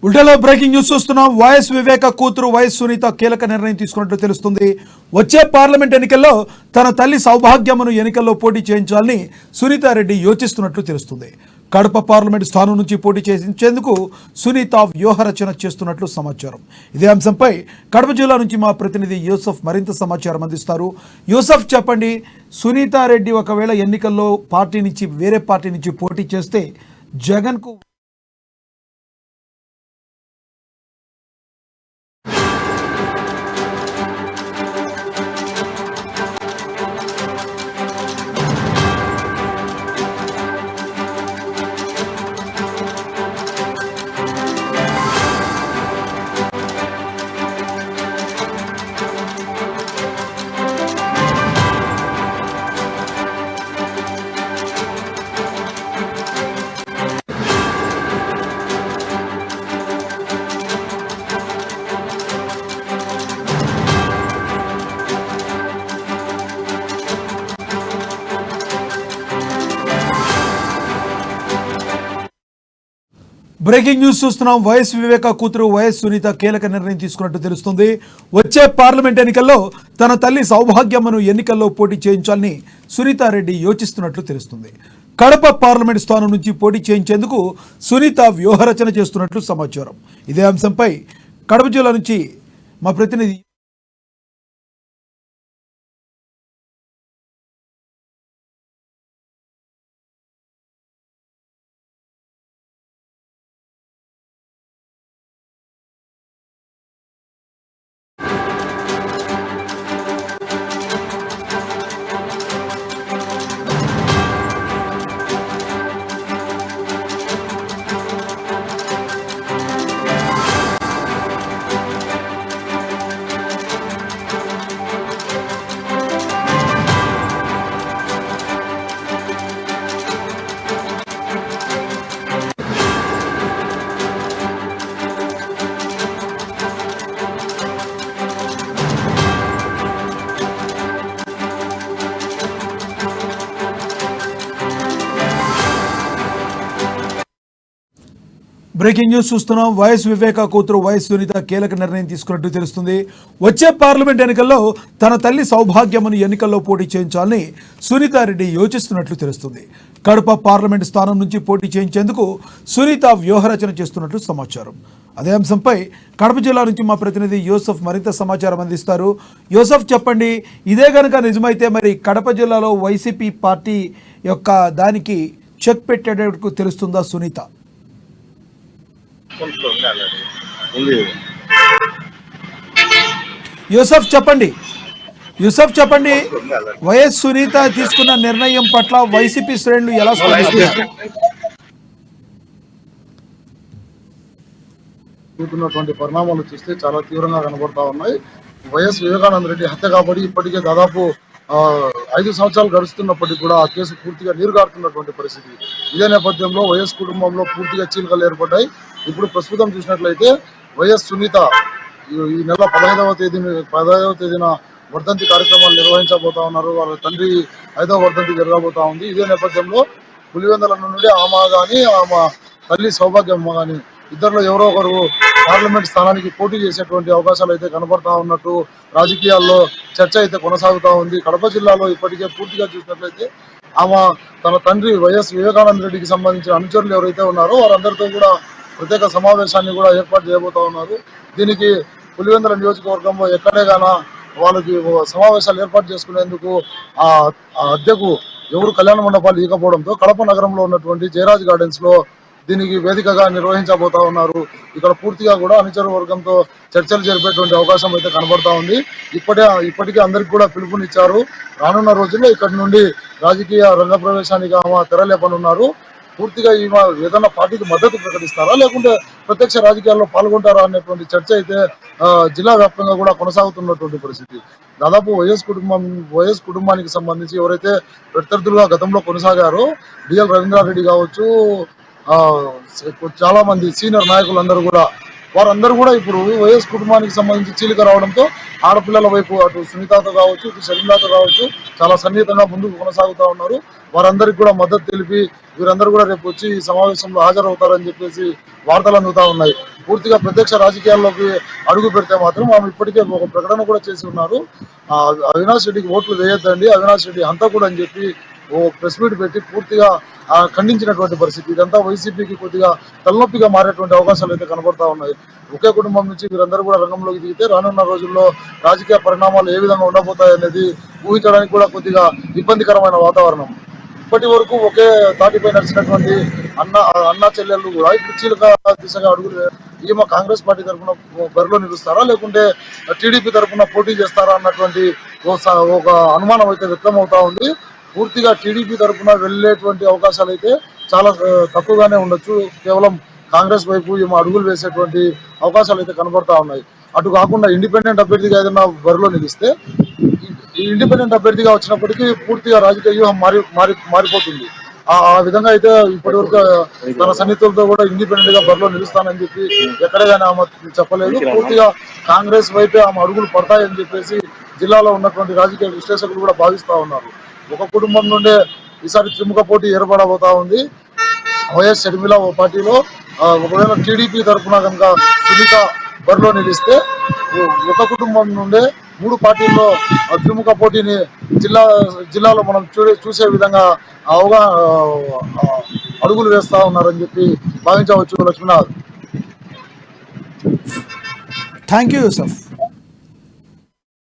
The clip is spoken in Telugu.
ఉల్టాలో బ్రేకింగ్ న్యూస్ చూస్తున్నాం. వైఎస్ వివేక కూతురు వైఎస్ సునీత కీలక నిర్ణయం తీసుకున్నట్టు తెలుస్తుంది. వచ్చే పార్లమెంట్ ఎన్నికల్లో తన తల్లి సౌభాగ్యమును ఎన్నికల్లో పోటీ చేయించాలని సునీతారెడ్డి యోచిస్తున్నట్లు తెలుస్తుంది. కడప పార్లమెంట్ స్థానం నుంచి పోటీ చేయించేందుకు సునీత వ్యూహరచన చేస్తున్నట్లు సమాచారం. ఇదే అంశంపై కడప జిల్లా నుంచి మా ప్రతినిధి యూసఫ్ మరింత సమాచారం అందిస్తారు. యూసఫ్, చెప్పండి, సునీతారెడ్డి ఒకవేళ ఎన్నికల్లో పార్టీ నుంచి వేరే పార్టీ నుంచి పోటీ చేస్తే జగన్కు బ్రేకింగ్ న్యూస్ చూస్తున్నాం. వైఎస్ వివేక కూతురు వైఎస్ సునీత కీలక నిర్ణయం తీసుకున్నట్టు తెలుస్తుంది. వచ్చే పార్లమెంట్ ఎన్నికల్లో తన తల్లి సౌభాగ్యమ్మను ఎన్నికల్లో పోటీ చేయించాలని సునీతారెడ్డి యోచిస్తున్నట్లు తెలుస్తుంది. కడప పార్లమెంట్ స్థానం నుంచి పోటీ చేయించేందుకు సునీత వ్యూహరచన చేస్తున్నట్లు సమాచారం. ఇదే అంశంపై కడప జిల్లా నుంచి మా ప్రతినిధి బ్రేకింగ్ న్యూస్ చూస్తున్నాం. వైఎస్ వివేక కూతురు వైఎస్ సునీత కీలక నిర్ణయం తీసుకున్నట్టు తెలుస్తుంది. వచ్చే పార్లమెంట్ ఎన్నికల్లో తన తల్లి సౌభాగ్యమును ఎన్నికల్లో పోటీ చేయించాలని సునీతారెడ్డి యోచిస్తున్నట్లు తెలుస్తుంది. కడప పార్లమెంట్ స్థానం నుంచి పోటీ చేయించేందుకు సునీత వ్యూహరచన చేస్తున్నట్లు సమాచారం. అదే అంశంపై కడప జిల్లా నుంచి మా ప్రతినిధి యూసఫ్ మరింత సమాచారం అందిస్తారు. యూసఫ్, చెప్పండి, ఇదే కనుక నిజమైతే మరి కడప జిల్లాలో వైసీపీ పార్టీ యొక్క దానికి చెక్ పెట్టేటట్టు తెలుస్తుందా సునీత? యూసఫ్ చెప్పండి, వైఎస్ సునీత తీసుకున్న నిర్ణయం పట్ల వైసీపీ శ్రేణులు ఎలా స్పందిస్తున్నారు? పరిణామాలు చూస్తే చాలా తీవ్రంగా కనబడతా ఉన్నాయి. వైఎస్ వివేకానంద రెడ్డి హత్య కాబట్టి ఇప్పటికే దాదాపు 5 సంవత్సరాలు గడుస్తున్నప్పటికీ కూడా ఆ కేసు పూర్తిగా నీరుగారుతున్నటువంటి పరిస్థితి. ఇదే నేపథ్యంలో వైఎస్ కుటుంబంలో పూర్తిగా చీలికలు ఏర్పడ్డాయి. ఇప్పుడు ప్రస్తుతం చూసినట్లయితే వైఎస్ సునీత ఈ నెల 15వ తేదీన వర్ధంతి కార్యక్రమాలు నిర్వహించబోతా ఉన్నారు. వాళ్ళ తండ్రి 5వ వర్ధంతి జరగబోతా ఉంది. ఇదే నేపథ్యంలో పులివెందుల నుండి ఆమె కానీ ఆమె తల్లి సౌభాగ్యమ్మ కానీ ఇద్దరిలో ఎవరో ఒకరు పార్లమెంట్ స్థానానికి పోటీ చేసేటువంటి అవకాశాలు అయితే కనబడతా ఉన్నట్టు రాజకీయాల్లో చర్చ అయితే కొనసాగుతా ఉంది. కడప జిల్లాలో ఇప్పటికే పూర్తిగా చూసినట్లయితే ఆమె తన తండ్రి వైఎస్ వివేకానంద రెడ్డికి సంబంధించిన అనుచరులు ఎవరైతే ఉన్నారో వారందరితో కూడా ప్రత్యేక సమావేశాన్ని కూడా ఏర్పాటు చేయబోతా ఉన్నారు. దీనికి పులివెందుల నియోజకవర్గంలో ఎక్కడే గాన వాళ్ళకి సమావేశాలు ఏర్పాటు చేసుకునేందుకు ఆ అద్దెకు ఎవరు కళ్యాణ మండపాలు ఇవ్వకపోవడంతో కడప నగరంలో ఉన్నటువంటి జయరాజ్ గార్డెన్స్ లో దీనికి వేదికగా నిర్వహించబోతా ఉన్నారు. ఇక్కడ పూర్తిగా కూడా అనుచర వర్గంతో చర్చలు జరిపేటువంటి అవకాశం అయితే కనబడతా ఉంది. ఇప్పటికే అందరికి కూడా పిలుపునిచ్చారు. రానున్న రోజుల్లో ఇక్కడి నుండి రాజకీయ రంగ ప్రవేశానికి ఆమె తెరలేపనున్నారు. పూర్తిగా ఈమె ఏదైనా పార్టీకి మద్దతు ప్రకటిస్తారా లేకుంటే ప్రత్యక్ష రాజకీయాల్లో పాల్గొంటారా అనేటువంటి చర్చ అయితే జిల్లా వ్యాప్తంగా కూడా కొనసాగుతున్నటువంటి పరిస్థితి. దాదాపు వైఎస్ కుటుంబానికి సంబంధించి ఎవరైతే ప్రత్యర్థులుగా గతంలో కొనసాగారో డిఎల్ రవీంద్రారెడ్డి కావచ్చు, చాలా మంది సీనియర్ నాయకులందరూ కూడా వారందరూ కూడా ఇప్పుడు వైఎస్ కుటుంబానికి సంబంధించి చీలిక రావడంతో ఆడపిల్లల వైపు అటు సునీతతో కావచ్చు, ఇటు షర్మిలతో కావచ్చు చాలా సన్నిహితంగా ముందుకు కొనసాగుతా ఉన్నారు. వారందరికీ కూడా మద్దతు తెలిపి వీరందరూ కూడా రేపు వచ్చి ఈ సమావేశంలో హాజరవుతారని చెప్పేసి వార్తలు అందుతా ఉన్నాయి. పూర్తిగా ప్రత్యక్ష రాజకీయాల్లోకి అడుగు పెడితే మాత్రం ఆమె ఇప్పటికే ఒక ప్రకటన కూడా చేసి ఉన్నారు. అవినాష్ రెడ్డికి ఓట్లు వేయొద్దండి, అవినాష్ రెడ్డి హంతకుడు అని చెప్పి ఓ ప్రెస్ మీట్ పెట్టి పూర్తిగా ఖండించినటువంటి పరిస్థితి. ఇదంతా వైసీపీకి కొద్దిగా తలనొప్పిగా మారేటువంటి అవకాశాలు అయితే కనబడతా ఉన్నాయి. ఒకే కుటుంబం నుంచి వీరందరూ కూడా రంగంలోకి దిగితే రానున్న రోజుల్లో రాజకీయ పరిణామాలు ఏ విధంగా ఉండబోతాయి అనేది ఊహించడానికి కూడా కొద్దిగా ఇబ్బందికరమైన వాతావరణం. ఇప్పటి వరకు ఒకే తాటిపై నడిచినటువంటి అన్నా చెల్లెళ్ళు కూడా ఇప్పుడు చీలక దిశగా అడుగులు ఈమె కాంగ్రెస్ పార్టీ తరఫున బరిలో నిలుస్తారా లేకుంటే టీడీపీ తరఫున పోటీ చేస్తారా అన్నటువంటి ఒక అనుమానం అయితే వ్యక్తం అవుతా ఉంది. పూర్తిగా టీడీపీ తరఫున వెళ్లేటువంటి అవకాశాలు అయితే చాలా తక్కువగానే ఉండొచ్చు. కేవలం కాంగ్రెస్ వైపు ఈమె అడుగులు వేసేటువంటి అవకాశాలు అయితే కనబడతా ఉన్నాయి. అటు కాకుండా ఇండిపెండెంట్ అభ్యర్థిగా ఏదైనా బరిలో నిలిస్తే ఈ ఇండిపెండెంట్ అభ్యర్థిగా వచ్చినప్పటికీ పూర్తిగా రాజకీయ వ్యూహం మారిపోతుంది. ఆ విధంగా అయితే ఇప్పటి వరకు తన సన్నిహితులతో కూడా ఇండిపెండెంట్ గా బరిలో నిలుస్తానని చెప్పి ఎక్కడే కానీ ఆమె చెప్పలేదు. పూర్తిగా కాంగ్రెస్ వైపే ఆమె అడుగులు పడతాయని చెప్పేసి జిల్లాలో ఉన్నటువంటి రాజకీయ విశ్లేషకులు కూడా భావిస్తా ఉన్నారు. ఒక కుటుంబం నుండే ఈసారి త్రిముఖ పోటీ ఏర్పడబోతా ఉంది. వైఎస్ షర్మిల ఓ పార్టీలో, ఒకవేళ టీడీపీ తరఫున కనుక సునీత బరిలో నిలిస్తే ఒక కుటుంబం నుండే 3 పార్టీల్లో త్రిముఖ పోటీని జిల్లాలో మనం చూసే విధంగా అడుగులు వేస్తా ఉన్నారని చెప్పి భావించవచ్చు. Lakshminath, thank you Yusuf.